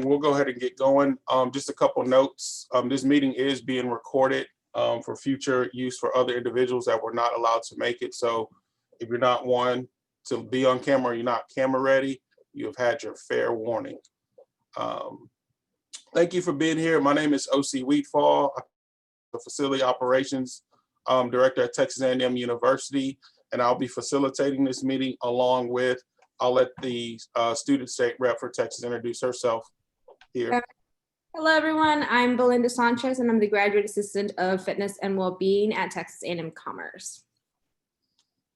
We'll go ahead and get going. Just a couple notes. This meeting is being recorded for future use for other individuals that were not allowed to make it. So if you're not one to be on camera, or you're not camera ready, you have had your fair warning. Thank you for being here. My name is O.C. Wheatfall, the Facility Operations Director at Texas A&M University, and I'll be facilitating this meeting along with, I'll let the student state rep for Texas introduce herself here. Hello, everyone. I'm Belinda Sanchez, and I'm the Graduate Assistant of Fitness and Wellbeing at Texas A&M Commerce.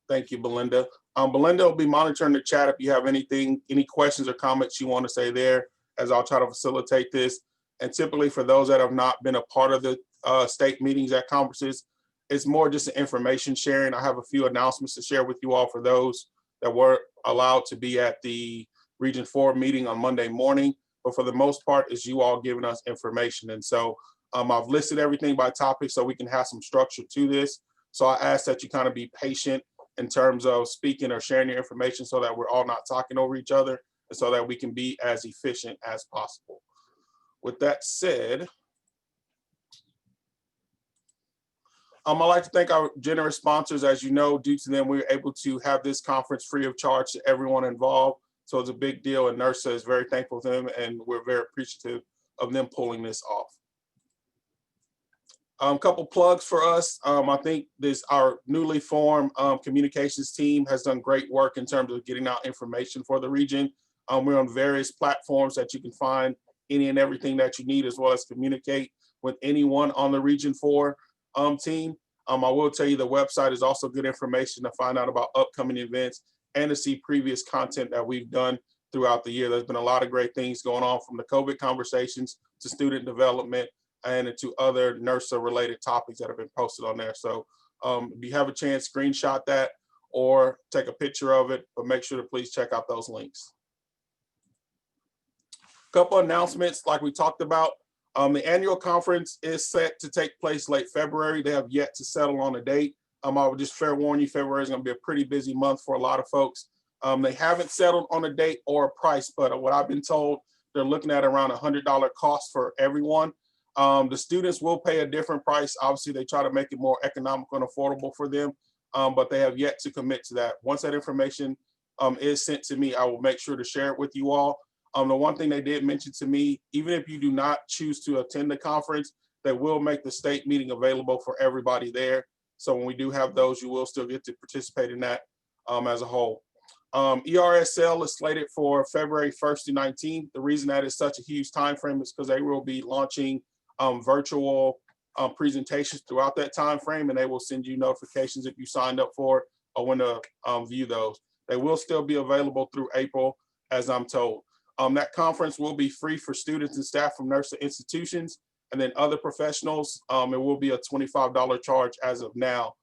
Thank you, Belinda. Belinda will be monitoring the chat if you have any questions or comments you want to say there, as I'll try to facilitate this. And typically for those that have not been a part of the state meetings at conferences, it's more just an information sharing. I have a few announcements to share with you all for those that were allowed to be at the Region 4 meeting on Monday morning. But for the most part, it's you all giving us information. And so I've listed everything by topic so we can have some structure to this. So I ask that you kind of be patient in terms of speaking or sharing your information so that we're all not talking over each other and so that we can be as efficient as possible. With that said, I'd like to thank our generous sponsors. As you know, due to them, we were able to have this conference free of charge to everyone involved. So it's a big deal, and NERSA is very thankful to them, and we're very appreciative of them pulling this off. Couple plugs for us. I think our newly formed communications team has done great work in terms of getting out information for the region. We're on various platforms that you can find any and everything that you need, as well as communicate with anyone on the Region 4 team. I will tell you the website is also good information to find out about upcoming events and to see previous content that we've done throughout the year. There's been a lot of great things going on, from the COVID conversations to student development and to other NERSA related topics that have been posted on there. So if you have a chance, screenshot that or take a picture of it, but make sure to please check out those links. Couple announcements like we talked about. The annual conference is set to take place late February. They have yet to settle on a date. I would just fair warn you, February is going to be a pretty busy month for a lot of folks. They haven't settled on a date or a price, but what I've been told, they're looking at around $100 cost for everyone. The students will pay a different price. Obviously, they try to make it more economical and affordable for them, but they have yet to commit to that. Once that information is sent to me, I will make sure to share it with you all. The one thing they did mention to me, even if you do not choose to attend the conference, they will make the state meeting available for everybody there. So when we do have those, you will still get to participate in that as a whole. ERSL is slated for February 1st to 19th. The reason that is such a huge time frame is because they will be launching virtual presentations throughout that time frame, and they will send you notifications if you signed up for it or when to view those. They will still be available through April, as I'm told. That conference will be free for students and staff from NERSA institutions, and then other professionals, it will be a $25 charge as of now,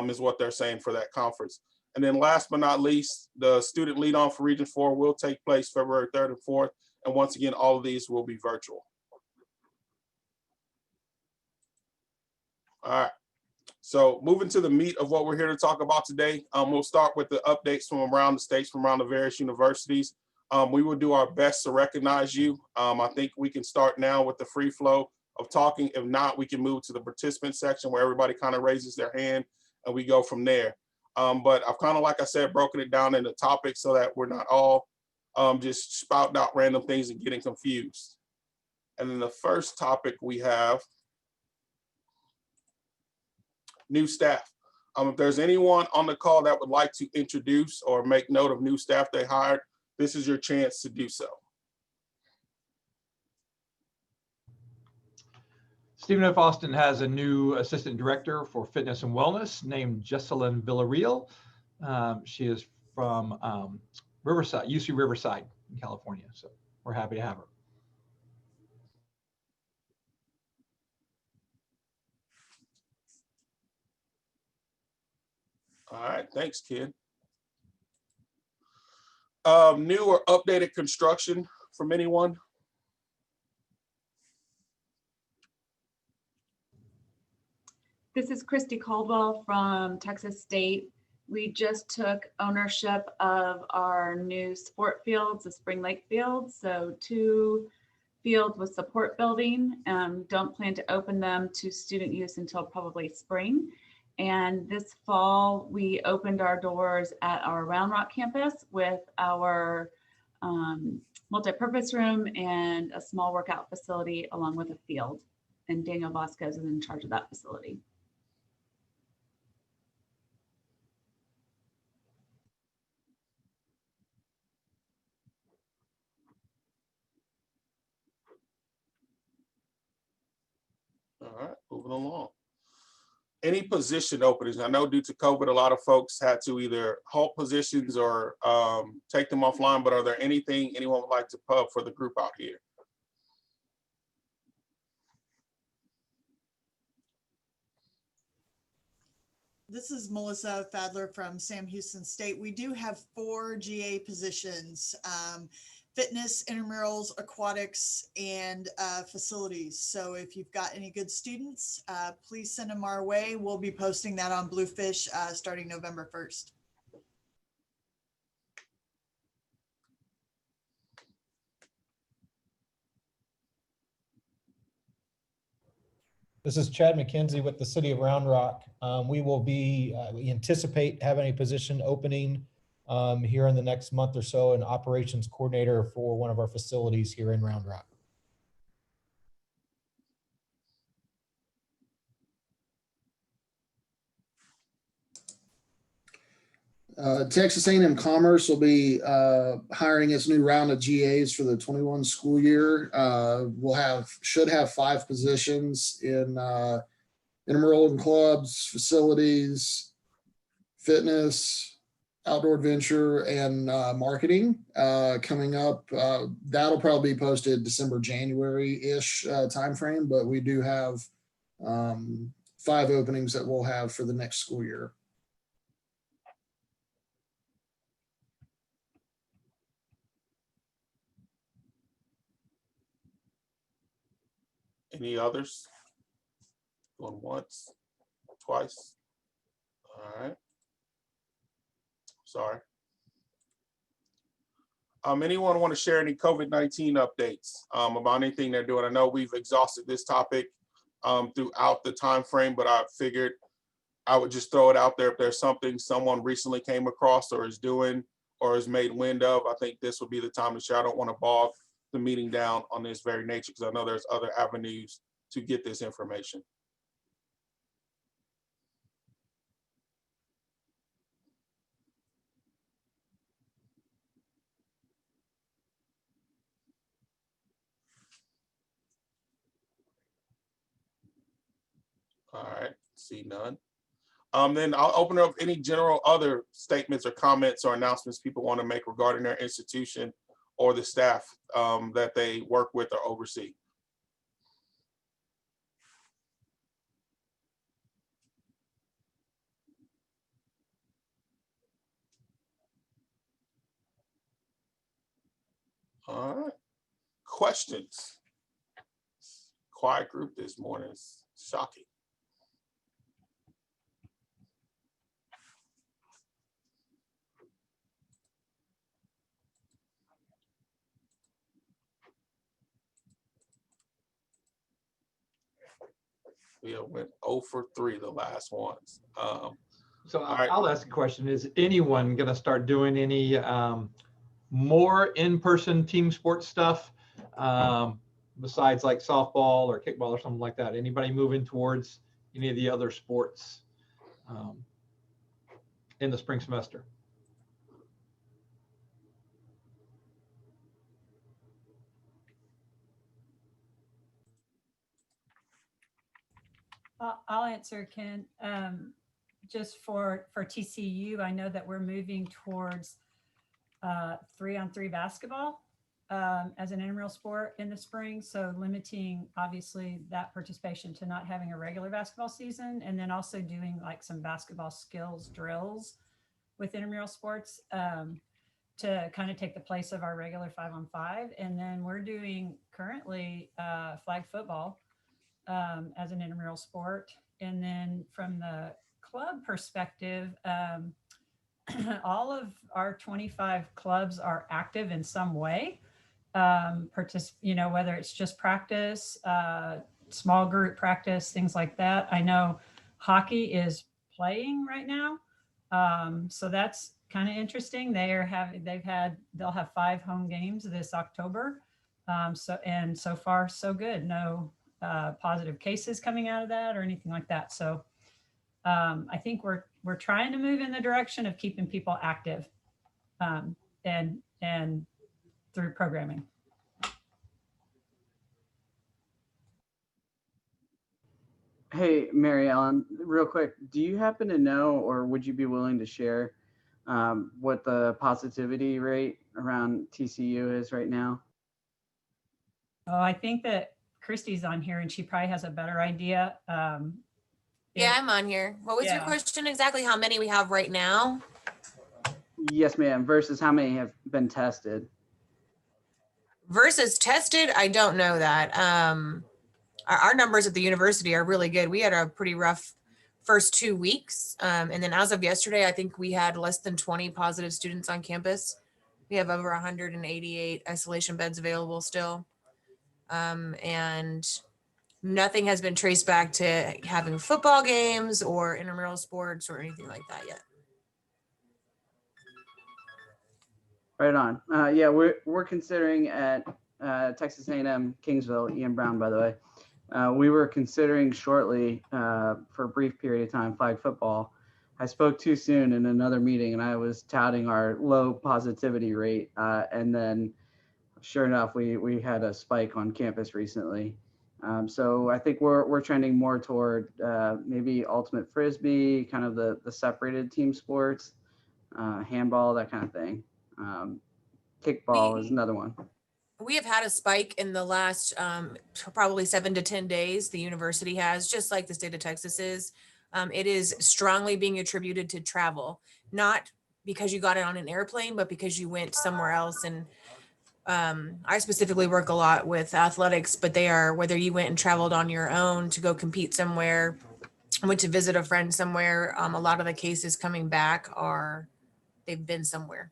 is what they're saying for that conference. And then last but not least, the student lead on for Region 4 will take place February 3rd and 4th. And once again, all of these will be virtual. All right, so moving to the meat of what we're here to talk about today, we'll start with the updates from around the states, from around the various universities. We will do our best to recognize you. I think we can start now with the free flow of talking. If not, we can move to the participant section where everybody kind of raises their hand and we go from there. But I've kind of, like I said, broken it down into topics so that we're not all just spouting out random things and getting confused. And then the first topic we have, new staff. If there's anyone on the call that would like to introduce or make note of new staff they hired, this is your chance to do so. Stephen F. Austin has a new assistant director for fitness and wellness named Jessalyn Villarreal. She is from Riverside, UC Riverside in California. So we're happy to have her. All right, thanks, kid. New or updated construction from anyone? This is Christy Caldwell from Texas State. We just took ownership of our new sport fields, the Spring Lake fields. So 2 field with support building. Don't plan to open them to student use until probably spring. And this fall, we opened our doors at our Round Rock campus with our multi-purpose room and a small workout facility along with a field. And Daniel Vasquez is in charge of that facility. All right, moving along. Any position openings? I know due to COVID, a lot of folks had to either halt positions or take them offline, but are there anything anyone would like to pub for the group out here? This is Melissa Fadler from Sam Houston State. We do have 4 GA positions, fitness, intramurals, aquatics, and facilities. So if you've got any good students, please send them our way. We'll be posting that on Bluefish starting November 1st. This is Chad McKenzie with the City of Round Rock. We anticipate having a position opening here in the next month or so, an operations coordinator for one of our facilities here in Round Rock. Texas A&M Commerce will be hiring its new round of GAs for the 21 school year. Should have 5 positions in intramural and clubs, facilities, fitness, outdoor adventure, and marketing coming up. That'll probably be posted December, January-ish timeframe, but we do have 5 openings that we'll have for the next school year. Any others? Going once, twice? All right. Sorry. Anyone want to share any COVID-19 updates about anything they're doing? I know we've exhausted this topic throughout the time frame, but I figured I would just throw it out there. If there's something someone recently came across or is doing or is made wind of, I think this would be the time to share. I don't want to bog the meeting down on this very nature because I know there's other avenues to get this information. All right, see none. Then I'll open up any general other statements or comments or announcements people want to make regarding their institution or the staff that they work with or oversee. All right, questions? Quiet group this morning, it's shocking. We went 0 for 3 the last ones. So right. I'll ask a question. Is anyone going to start doing any more in-person team sports stuff besides like softball or kickball or something like that? Anybody moving towards any of the other sports in the spring semester? I'll answer, Ken. Just for TCU, I know that we're moving towards 3-on-3 basketball as an intramural sport in the spring. So limiting, obviously, that participation to not having a regular basketball season, and then also doing like some basketball skills drills with intramural sports to kind of take the place of our regular 5-on-5. And then we're doing currently flag football as an intramural sport. And then from the club perspective, all of our 25 clubs are active in some way. whether it's just practice, small group practice, things like that. I know hockey is playing right now. So that's kind of interesting. They'll have 5 home games this October. So far so good. No positive cases coming out of that or anything like that. So I think we're trying to move in the direction of keeping people active and through programming. Hey, Mary Ellen, real quick, do you happen to know, or would you be willing to share what the positivity rate around TCU is right now? Oh, I think that Christy's on here and she probably has a better idea. Yeah, I'm on here. What was your Yeah. question exactly? How many we have right now? Yes, ma'am. Versus how many have been tested? Versus tested, I don't know that. Our numbers at the university are really good. We had a pretty rough first 2 weeks. And then as of yesterday, I think we had less than 20 positive students on campus. We have over 188 isolation beds available still. And nothing has been traced back to having football games or intramural sports or anything like that yet. Right on. Yeah, we're considering at Texas A&M Kingsville, Ian Brown, by the way. We were considering shortly for a brief period of time flag football. I spoke too soon in another meeting and I was touting our low positivity rate. And then sure enough, we had a spike on campus recently. So I think we're trending more toward maybe ultimate frisbee, kind of the separated team sports, handball, that kind of thing. Kickball is another one. We have had a spike in the last probably 7 to 10 days. The university has, just like the state of Texas is. It is strongly being attributed to travel, not because you got it on an airplane, but because you went somewhere else. And I specifically work a lot with athletics, but they are, whether you went and traveled on your own to go compete somewhere, went to visit a friend somewhere, a lot of the cases coming back are, they've been somewhere.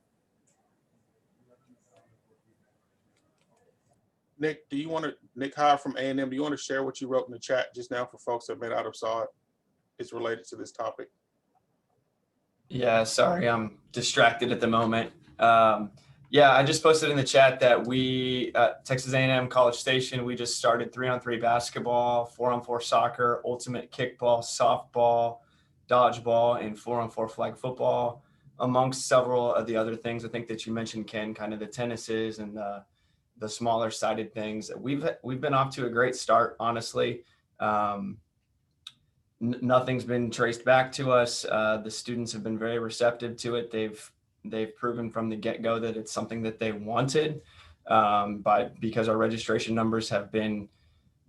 Nick, Nick Hyde from A&M, do you want to share what you wrote in the chat just now for folks that may not have saw it? It's related to this topic. Yeah, sorry, I'm distracted at the moment. Yeah, I just posted in the chat that we at Texas A&M College Station, we just started 3-on-3 basketball, 4-on-4 soccer, ultimate kickball, softball, dodgeball, and 4-on-4 flag football, amongst several of the other things I think that you mentioned, Ken, kind of the tennises and the smaller sided things. We've been off to a great start, honestly. Nothing's been traced back to us. The students have been very receptive to it. They've proven from the get-go that it's something that they wanted, because our registration numbers have been,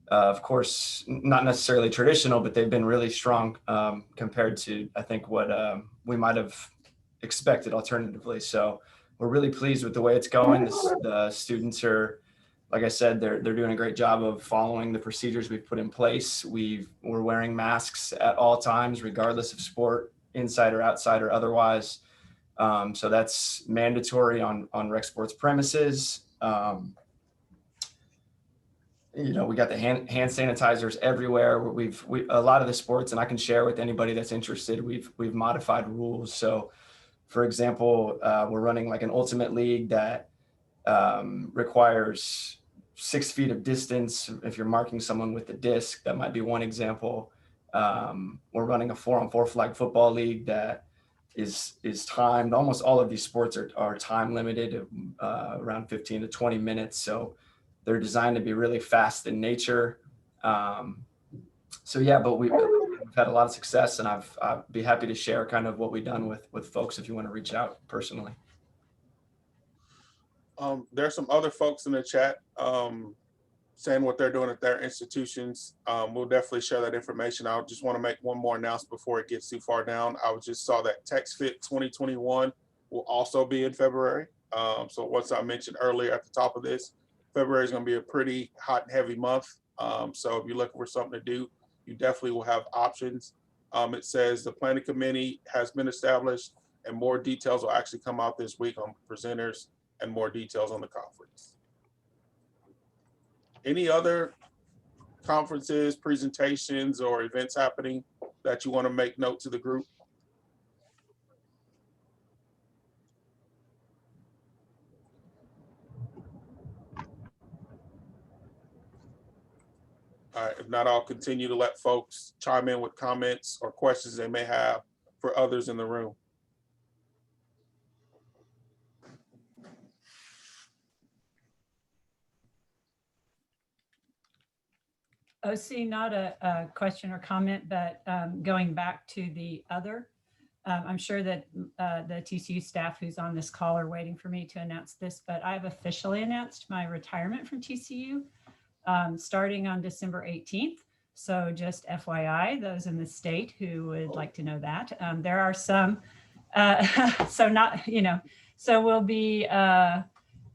of course, not necessarily traditional, but they've been really strong compared to, I think, what we might have expected alternatively. So we're really pleased with the way it's going. The students are, like I said, they're doing a great job of following the procedures we've put in place. We're wearing masks at all times, regardless of sport, inside or outside or otherwise. So that's mandatory on rec sports premises. We got the hand sanitizers everywhere. We a lot of the sports, and I can share with anybody that's interested, we've modified rules. So for example, we're running like an ultimate league that requires 6 feet of distance. If you're marking someone with the disc, that might be one example. We're running a 4-on-4 flag football league that is timed. Almost all of these sports are time limited, around 15 to 20 minutes. So they're designed to be really fast in nature. So yeah, but we've had a lot of success, and I'd be happy to share kind of what we've done with folks if you want to reach out personally. There's some other folks in the chat saying what they're doing at their institutions. We'll definitely share that information. I just want to make one more announcement before it gets too far down. I just saw that TexFit 2021 will also be in February. So once I mentioned earlier at the top of this, February is going to be a pretty hot and heavy month. So if you're looking for something to do, you definitely will have options. It says the planning committee has been established and more details will actually come out this week on presenters and more details on the conference. Any other conferences, presentations, or events happening that you want to make note to the group? All right, if not, I'll continue to let folks chime in with comments or questions they may have for others in the room. OC, not a question or comment, but going back to the other, I'm sure that the TCU staff who's on this call are waiting for me to announce this, but I've officially announced my retirement from TCU starting on December 18th. So just FYI, those in the state who would like to know that. There are some, so not, you know, so we'll be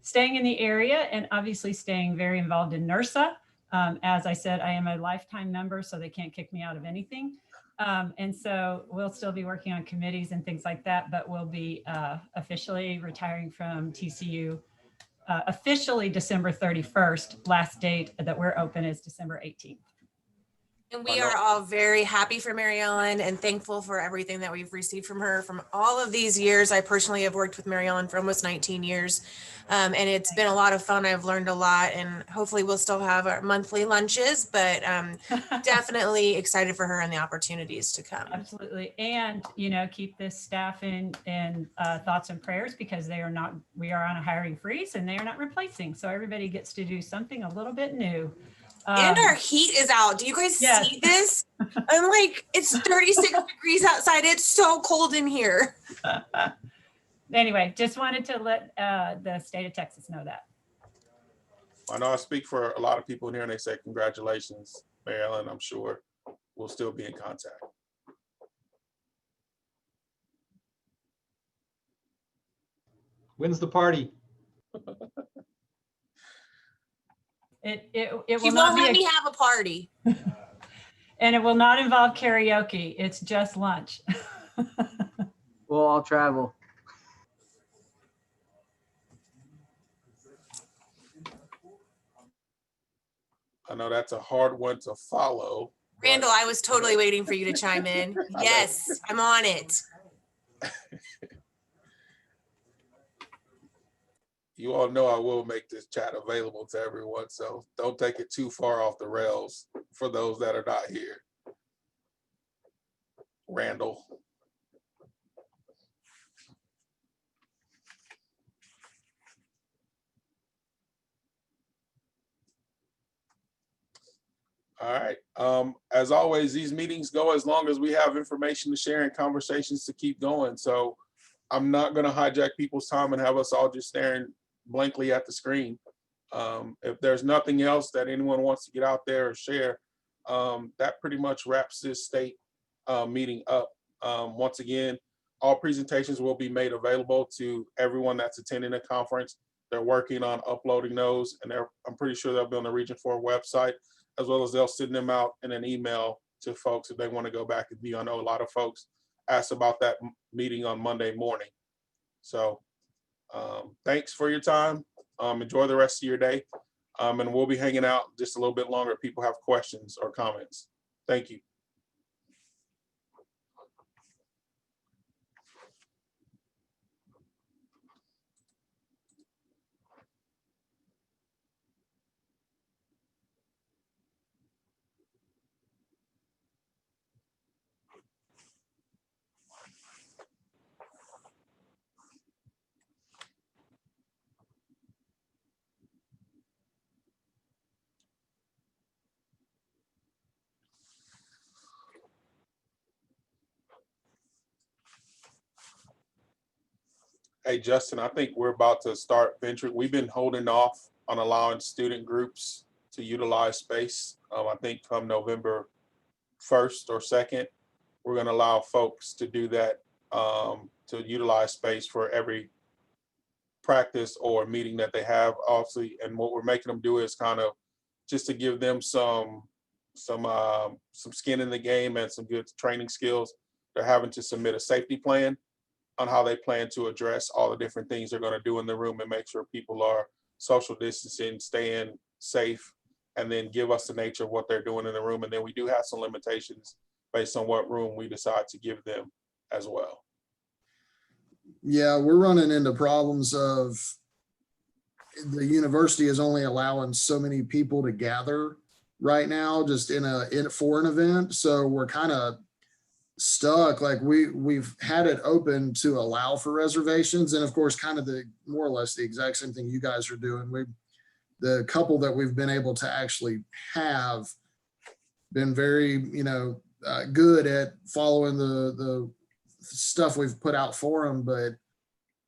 staying in the area and obviously staying very involved in NERSA. As I said, I am a lifetime member, so they can't kick me out of anything. And so we'll still be working on committees and things like that, but we'll be officially retiring from TCU officially December 31st. Last date that we're open is December 18th. And we are all very happy for Mary Ellen and thankful for everything that we've received from her from all of these years. I personally have worked with Mary Ellen for almost 19 years. And it's been a lot of fun. I've learned a lot, and hopefully we'll still have our monthly lunches, but definitely excited for her and the opportunities to come. Absolutely. And, you know, keep this staff in thoughts and prayers, because we are on a hiring freeze and they are not replacing. So everybody gets to do something a little bit new. And our heat is out. Do you guys see this? I'm like, it's 36 degrees outside. It's so cold in here. Anyway, just wanted to let the state of Texas know that. I know I speak for a lot of people in here and they say congratulations, Mary Ellen. I'm sure we'll still be in contact. When's the party? It She will not won't let be me have a party. and it will not involve karaoke. It's just lunch. We'll all travel. I know that's a hard one to follow. Randall, I was totally waiting for you to chime in. Yes, I'm on it. You all know I will make this chat available to everyone, so don't take it too far off the rails for those that are not here. Randall. All right. As always, these meetings go as long as we have information to share and conversations to keep going. So I'm not going to hijack people's time and have us all just staring blankly at the screen. If there's nothing else that anyone wants to get out there or share, that pretty much wraps this state meeting up. Once again, all presentations will be made available to everyone that's attending the conference. They're working on uploading those, and I'm pretty sure they'll be on the Region 4 website, as well as they'll send them out in an email to folks if they want to go back and view. I know a lot of folks asked about that meeting on Monday morning. So thanks for your time. Enjoy the rest of your day. And we'll be hanging out just a little bit longer if people have questions or comments. Thank you. Hey, Justin, I think we're about to start venturing. We've been holding off on allowing student groups to utilize space. I think come November 1st or 2nd, we're going to allow folks to do that, to utilize space for every practice or meeting that they have, obviously. And what we're making them do is kind of just to give them some skin in the game and some good training skills. They're having to submit a safety plan on how they plan to address all the different things they're going to do in the room and make sure people are social distancing, staying safe, and then give us the nature of what they're doing in the room. And then we do have some limitations based on what room we decide to give them as well. Yeah, we're running into problems of the university is only allowing so many people to gather right now, just for an event. So we're kind of stuck. Like we've had it open to allow for reservations, and of course, kind of the more or less the exact same thing you guys are doing. The couple that we've been able to actually have been very, good at following the stuff we've put out for them, but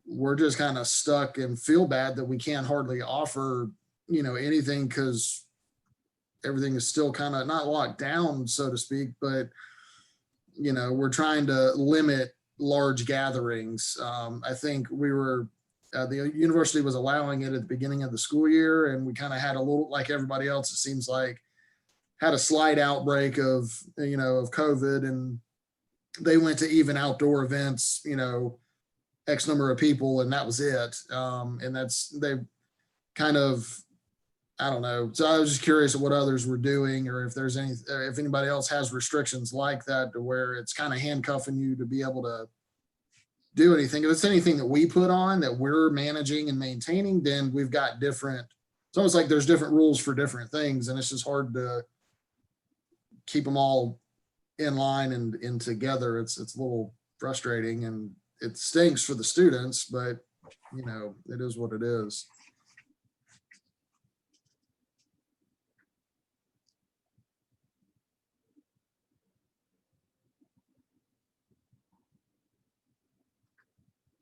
we're just kind of stuck and feel bad that we can't hardly offer, anything because everything is still kind of not locked down, so to speak, but, we're trying to limit large gatherings. I think the university was allowing it at the beginning of the school year, and we kind of had a little, like everybody else, it seems like, had a slight outbreak of COVID, and they went to even outdoor events, X number of people, and that was it. And they kind of, I don't know. So I was just curious what others were doing, or if anybody else has restrictions like that to where it's kind of handcuffing you to be able to do anything. If it's anything that we put on that we're managing and maintaining, then we've got different, it's almost like there's different rules for different things, and it's just hard to keep them all in line and together. It's a little frustrating, and it stinks for the students, but it is what it is.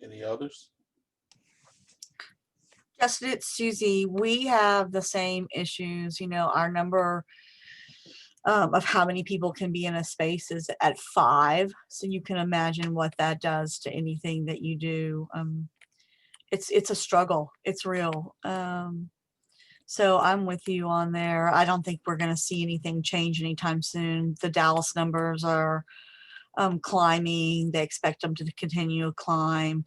Any others? Justin, it's Susie. We have the same issues. Our number of how many people can be in a space is at 5. So you can imagine what that does to anything that you do. It's a struggle. It's real. So I'm with you on there. I don't think we're going to see anything change anytime soon. The Dallas numbers are climbing. They expect them to continue to climb.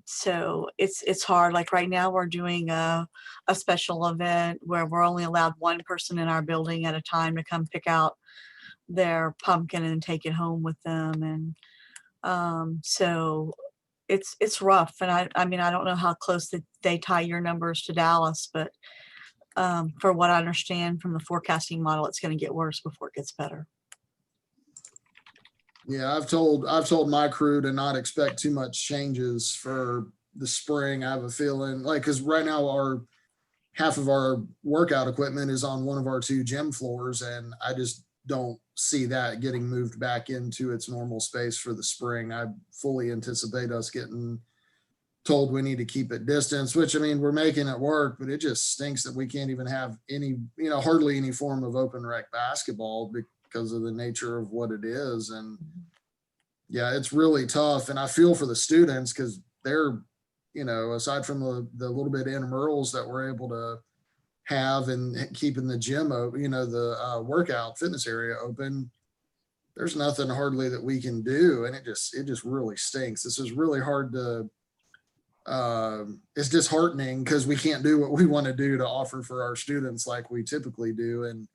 So it's hard. Like right now we're doing a special event where we're only allowed one person in our building at a time to come pick out their pumpkin and take it home with them. And so it's rough. And I mean, I don't know how close they tie your numbers to Dallas, but for what I understand from the forecasting model, it's going to get worse before it gets better. Yeah, I've told my crew to not expect too much changes for the spring. I have a feeling because right now half of our workout equipment is on one of our 2 gym floors, and I just don't see that getting moved back into its normal space for the spring. I fully anticipate us getting told we need to keep it distance, which, I mean, we're making it work, but it just stinks that we can't even have any, hardly any form of open rec basketball because of the nature of what it is. And yeah, it's really tough. And I feel for the students because they're, aside from the little bit of intramurals that we're able to have and keeping the gym open, the workout fitness area open, there's nothing hardly that we can do. And it just really stinks. This is really hard to, it's disheartening because we can't do what we want to do to offer for our students like we typically do. And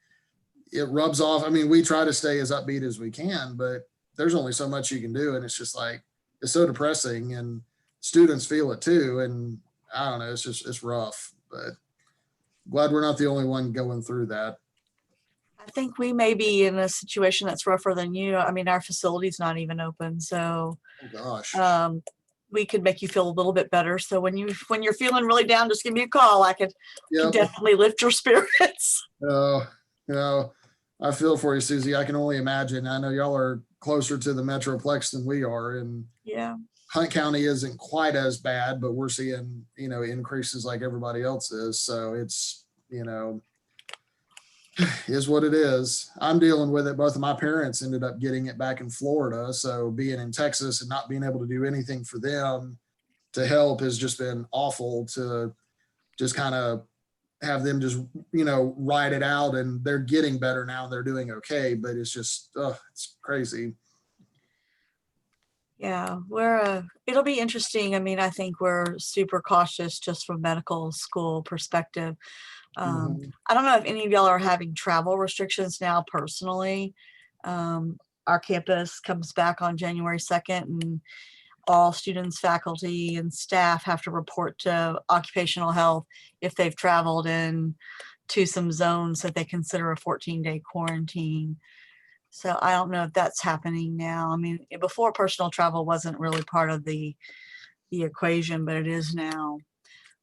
it rubs off. I mean, we try to stay as upbeat as we can, but there's only so much you can do. And it's just like, it's so depressing, and students feel it too. And I don't know, it's rough, but glad we're not the only one going through that. I think we may be in a situation that's rougher than you. I mean, our facility's not even open. So, oh gosh, we could make you feel a little bit better. So when you're feeling really down, just give me a call. I can definitely lift your spirits. I feel for you, Susie. I can only imagine. I know y'all are closer to the Metroplex than we are, and Hunt County isn't quite as bad, but we're seeing, increases like everybody else is. So it's, is what it is. I'm dealing with it. Both of my parents ended up getting it back in Florida. So being in Texas and not being able to do anything for them to help has just been awful, to just kind of have them just, ride it out, and they're getting better now. They're doing okay, but it's just, it's crazy. Yeah, it'll be interesting. I mean, I think we're super cautious just from medical school perspective. I don't know if any of y'all are having travel restrictions now personally. Our campus comes back on January 2nd, and all students, faculty, and staff have to report to occupational health if they've traveled in to some zones that they consider a 14-day quarantine. So I don't know if that's happening now. I mean, before, personal travel wasn't really part of the equation, but it is now.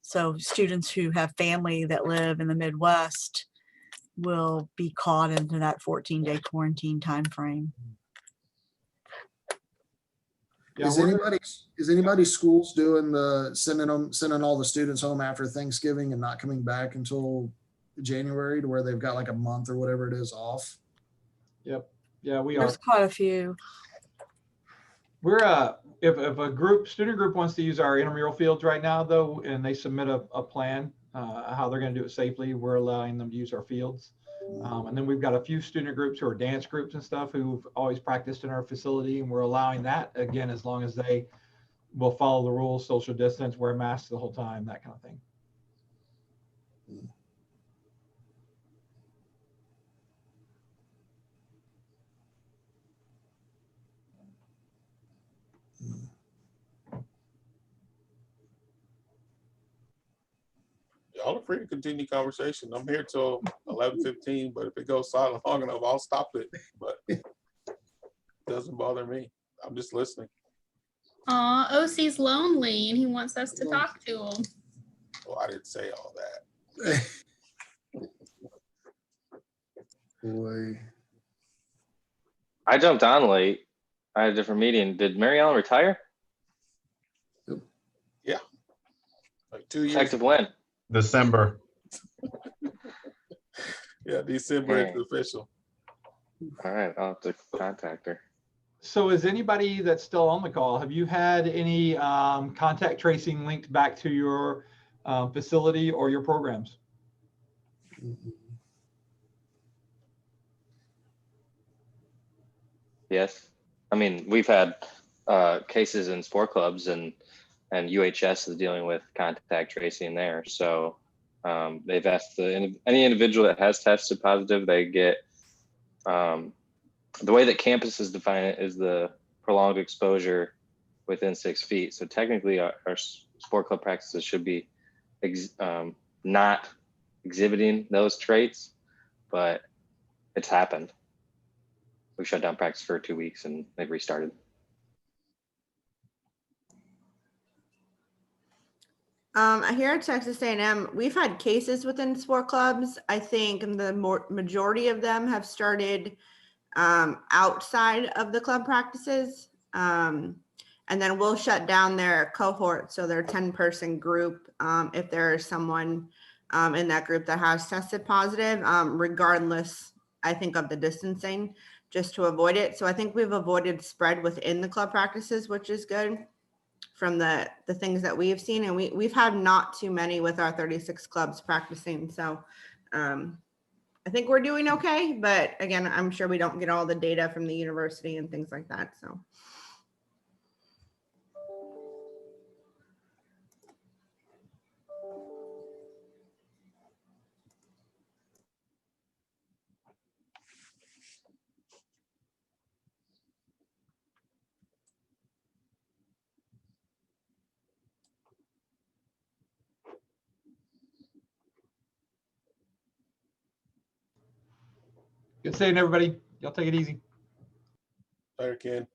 So students who have family that live in the Midwest will be caught into that 14-day quarantine timeframe. Yeah, Is anybody's schools doing sending all the students home after Thanksgiving and not coming back until January, to where they've got like a month or whatever it is off? Yep. Yeah, we are. There's quite a few. We're if a student group wants to use our intramural fields right now, though, and they submit a plan how they're going to do it safely, we're allowing them to use our fields. And then we've got a few student groups who are dance groups and stuff who've always practiced in our facility, and we're allowing that again as long as they will follow the rules, social distance, wear masks the whole time, that kind of thing. Y'all are free to continue conversation. I'm here till 11:15, but if it goes silent long enough, I'll stop it. But it doesn't bother me. I'm just listening. OC's lonely and he wants us to talk to him. Well, I didn't say all that. Boy. I jumped on late. I had a different meeting. Did Mary Ellen retire? Yeah. Like 2 years. Effective when? December. Yeah, December is official. All right, I'll have to contact her. So is anybody that's still on the call, have you had any contact tracing linked back to your facility or your programs? Yes. I mean, we've had cases in sport clubs, and UHS is dealing with contact tracing there. So they've asked any individual that has tested positive, they get, the way that campuses define it is the prolonged exposure within 6 feet. So technically our sport club practices should be not exhibiting those traits, but it's happened. We've shut down practice for 2 weeks and they've restarted. Here at Texas A&M, we've had cases within sport clubs. I think the majority of them have started outside of the club practices. And then we'll shut down their cohort, so their 10-person group, if there is someone in that group that has tested positive, regardless, I think, of the distancing, just to avoid it. So I think we've avoided spread within the club practices, which is good from the things that we have seen. And we've had not too many with our 36 clubs practicing. So I think we're doing okay. But again, I'm sure we don't get all the data from the university and things like that. So. Good seeing everybody. Y'all take it easy. Later, Ken.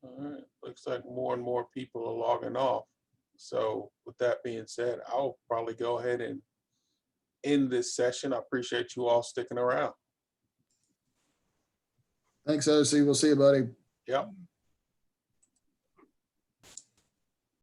All right, looks like more and more people are logging off. So with that being said, I'll probably go ahead and end this session. I appreciate you all sticking around. Thanks, OC. We'll see you, buddy. Yep.